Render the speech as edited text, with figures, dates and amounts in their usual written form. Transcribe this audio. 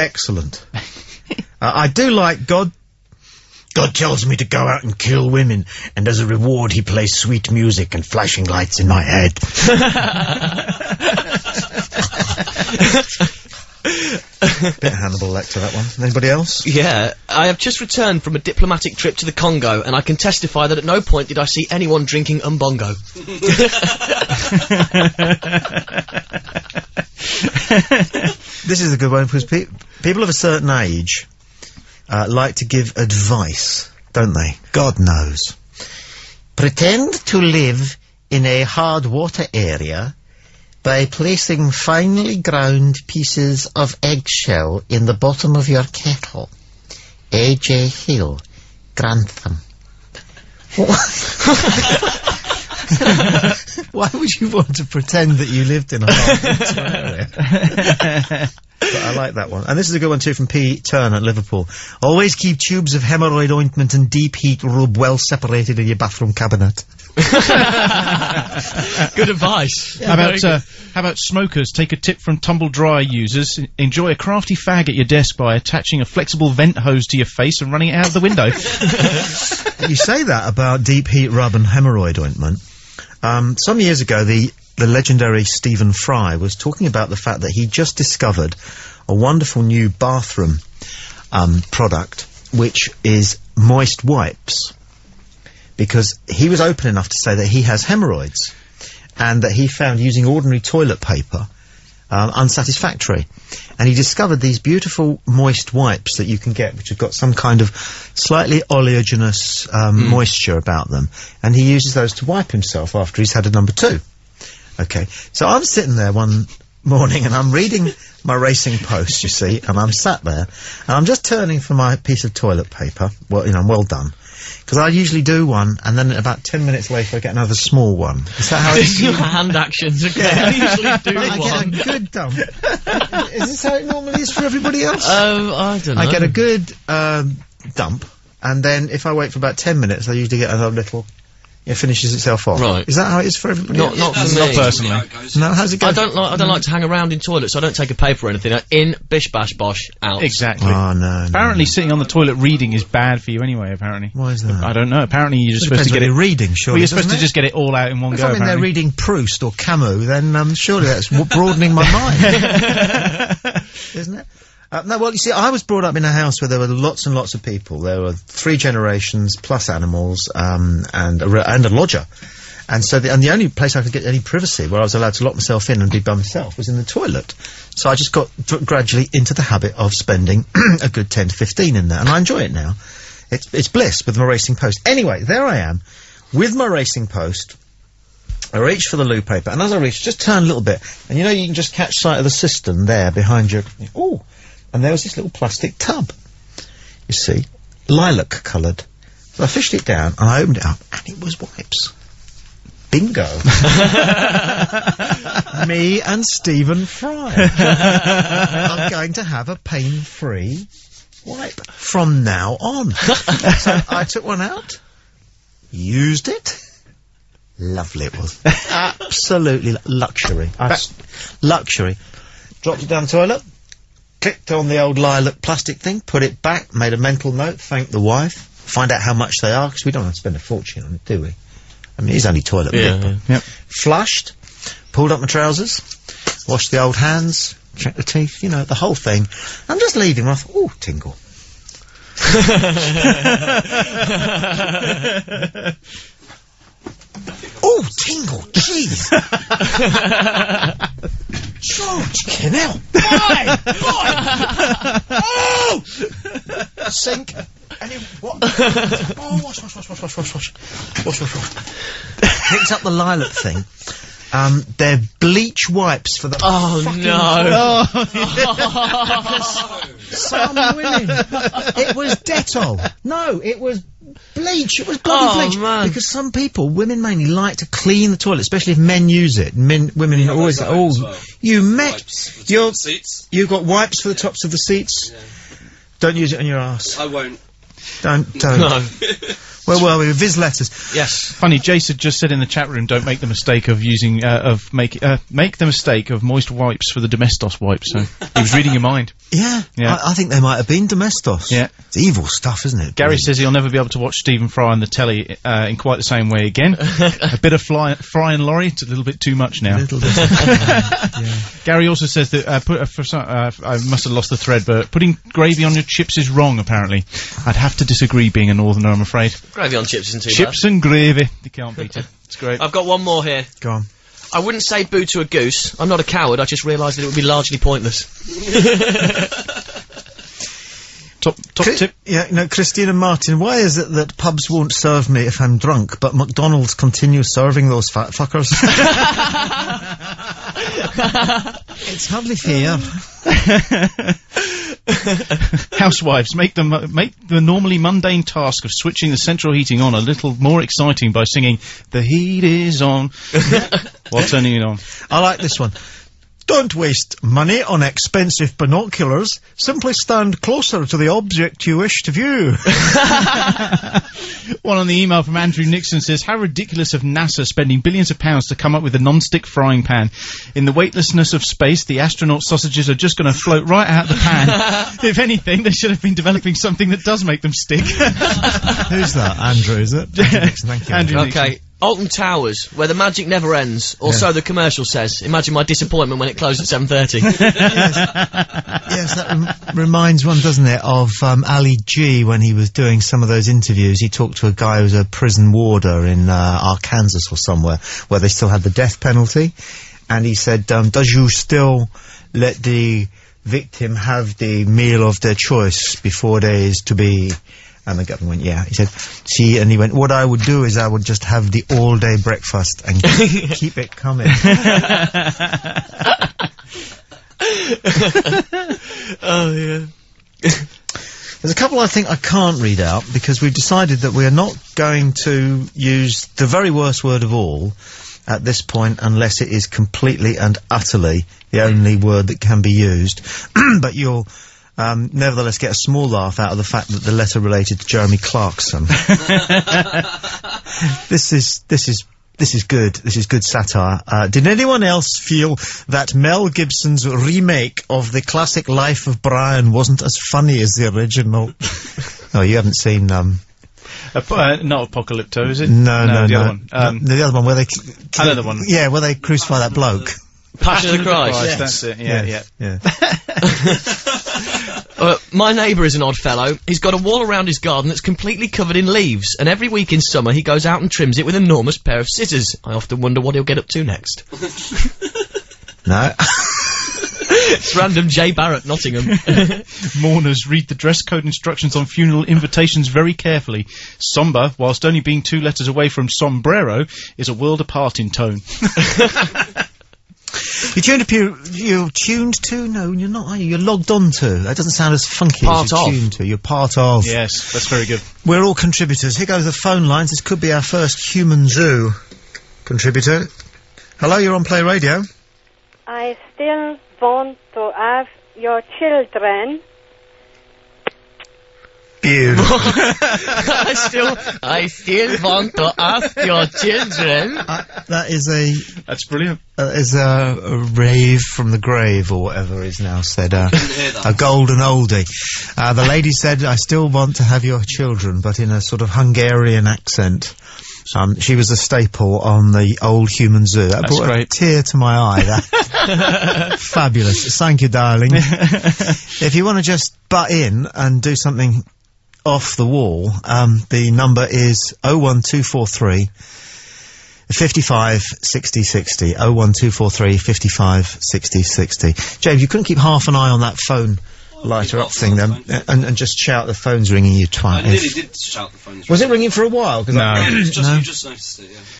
Excellent. I do like God tells me to go out and kill women, and as a reward he plays sweet music and flashing lights in my head. Bit Hannibal Lecter, that one. Anybody else? Yeah, I have just returned from a diplomatic trip to the Congo, and I can testify that at no point did I see anyone drinking umbongo. This is a good one, because people of a certain age like to give advice, don't they? God knows. Pretend to live in a hard water area by placing finely ground pieces of eggshell in the bottom of your kettle. A.J. Hill, Grantham. Why would you want to pretend that you lived in a hard water area? But I like that one. And this is a good one too from P. Turner at Liverpool. Always keep tubes of hemorrhoid ointment and deep heat rub well separated in your bathroom cabinet. Good advice. Yeah, how about smokers? Take a tip from tumble dryer users. Enjoy a crafty fag at your desk by attaching a flexible vent hose to your face and running it out of the window. You say that about deep heat rub and hemorrhoid ointment. Some years ago, the legendary Stephen Fry was talking about the fact that he just discovered a wonderful new bathroom product, which is moist wipes. Because he was open enough to say that he has hemorrhoids, and that he found using ordinary toilet paper unsatisfactory. And he discovered these beautiful moist wipes that you can get, which have got some kind of slightly oleaginous moisture about them. And he uses those to wipe himself after he's had a number 2. Okay, so I'm sitting there one morning and I'm reading my Racing Post, you see, and I'm sat there, and I'm just turning for my piece of toilet paper. Well, you know, I'm well done. Because I usually do one, and then about 10 minutes later I get another small one. Is that how it is? Your hand actions, okay. Yeah. I usually do I one. get a good dump. Is this how it normally is for everybody else? I don't know. I get a good dump, and then if I wait for about 10 minutes, I usually get another little... It finishes itself off. Right. Is that how it is for everybody else? Not for me. Not personally. No, how's it go? I don't like to hang around in toilets, so I don't take a paper or anything. In, bish bash bosh, out. Exactly. Oh, no. Apparently sitting on the toilet reading is bad for you anyway, apparently. Why is that? I don't know. Apparently you're just supposed Depends to get what it... you're reading, surely. Well, you're supposed to just get it all out in one If go, I'm in there apparently. reading Proust or Camus, then surely that's broadening my mind. Isn't it? No, well, you see, I was brought up in a house where there were lots and lots of people. There were 3 generations plus animals, and a lodger. And so the only place I could get any privacy, where I was allowed to lock myself in and be by myself, was in the toilet. So I just got gradually into the habit of spending a good 10 to 15 in there, and I enjoy it now. It's bliss with my Racing Post. Anyway, there I am, with my Racing Post. I reach for the loo paper, and as I reach, just turn a little bit, and you know you can just catch sight of the cistern there behind you. Ooh! And there was this little plastic tub, you see, lilac-coloured. So I fished it down, and I opened it up, and it was wipes. Bingo. Me and Stephen Fry are going to have a pain-free wipe from now on. So I took one out, used it. Lovely it was. Absolutely luxury. Luxury. Dropped it down the toilet, clicked on the old lilac plastic thing, put it back, made a mental note, thanked the wife, find out how much they are, because we don't have to spend a fortune on it, do we? I mean, it's only toilet paper. Yep. Flushed, pulled up my trousers, washed the old hands, checked the teeth, you know, the whole thing. I'm just leaving, and I thought, ooh, tingle. Oh, tingle, jeez. George Kennell. Why? Oh! Sink. And what? Oh, wash. Picked up the lilac thing. They're bleach wipes for the fucking no. Some women. It was Dettol. No, it was bleach. It was bloody bleach. Man. Because some people, women mainly, like to clean the toilet, especially if men use it. Women always, you seats. You've got wipes for the tops of the seats. Yeah. Don't use it on your arse. I won't. Don't. No. Where were we? Viz letters. Yes. Funny, Jason just said in the chat room, don't make the mistake of using, make the mistake of moist wipes for the domestos wipes, so he was reading your mind. Yeah, Yeah. I think they might have been domestos. Yeah. It's evil stuff, isn't it? Gary says he'll never be able to watch Stephen Fry on the telly in quite the same way again. A bit of Fry and Laurie, it's a little bit too much now. A little bit. Yeah. Gary also says that I must have lost the thread, but putting gravy on your chips is wrong, apparently. I'd have to disagree, being a northerner, I'm afraid. Gravy on chips isn't too Chips and gravy. You can't beat it. It's great. bad. I've got one more here. Go on. I wouldn't say boo to a goose. I'm not a coward, I just realised that it would be largely pointless. Top tip. Yeah, no, Christina Martin, why is it that pubs won't serve me if I'm drunk, but McDonald's continue serving those fat fuckers? It's hardly fair. Housewives, make the normally mundane task of switching the central heating on a little more exciting by singing "The heat is on" while turning it on. I like this one. Don't waste money on expensive binoculars. Simply stand closer to the object you wish to view. One on the email from Andrew Nixon says, how ridiculous of NASA spending billions of pounds to come up with a non-stick frying pan. In the weightlessness of space, the astronaut sausages are just going to float right out the pan. If anything, they should have been developing something that does make them stick. Who's that? Andrew, is it? Andrew Nixon, thank you. Andrew Okay. Nixon. Alton Towers, where the magic never ends, or so the commercial says. Imagine my disappointment when it closed at 7:30. Yes, that reminds one, doesn't it, of Ali G when he was doing some of those interviews. He talked to a guy who was a prison warder in Arkansas or somewhere, where they still had the death penalty. And he said, does you still let the victim have the meal of their choice before there is to be... And the governor went, yeah. He said, see, and he went, what I would do is I would just have the all-day breakfast and keep it coming. Oh, yeah. There's a couple I think I can't read out because we've decided that we are not going to use the very worst word of all at this point unless it is completely and utterly the only word that can be used. But you'll... nevertheless get a small laugh out of the fact that the letter related to Jeremy Clarkson. This is good. This is good satire. Did anyone else feel that Mel Gibson's remake of the classic Life of Brian wasn't as funny as the original? Oh, you haven't seen, Not Apocalypto, is it? No, the other one. The other one where they... Another one. Yeah, where they crucify that bloke. Passion of the Christ. Yes. That's it, yeah. My neighbour is an odd fellow. He's got a wall around his garden that's completely covered in leaves, and every week in summer he goes out and trims it with an enormous pair of scissors. I often wonder what he'll get up to next. No. It's random J. Barrett, Nottingham. Mourners read the dress code instructions on funeral invitations very carefully. Sombre, whilst only being 2 letters away from sombrero, is a world apart in tone. You're tuned to? No, you're not, are you? You're logged on to. That doesn't sound as funky as you're tuned to. You're part of. Yes, that's very good. We're all contributors. Here goes the phone lines. This could be our first Human Zoo contributor. Hello, you're on Play Radio. I still want to have your children. Beautiful. I still want to ask your children. That's brilliant. Is a rave from the grave, or whatever is now said. A golden oldie. The lady said, I still want to have your children, but in a sort of Hungarian accent. She was a staple on the old Human Zoo. That brought a tear to my eye. That fabulous. Thank you, darling. If you want to just butt in and do something off the wall, the number is 01243 55 60 60. 01243 55 60 60. James, you couldn't keep half an eye on that phone lighter up thing then, and just shout the phone's ringing, you twat. I nearly did shout the phone's ringing. Was it ringing for a while? No. You just noticed it, yeah.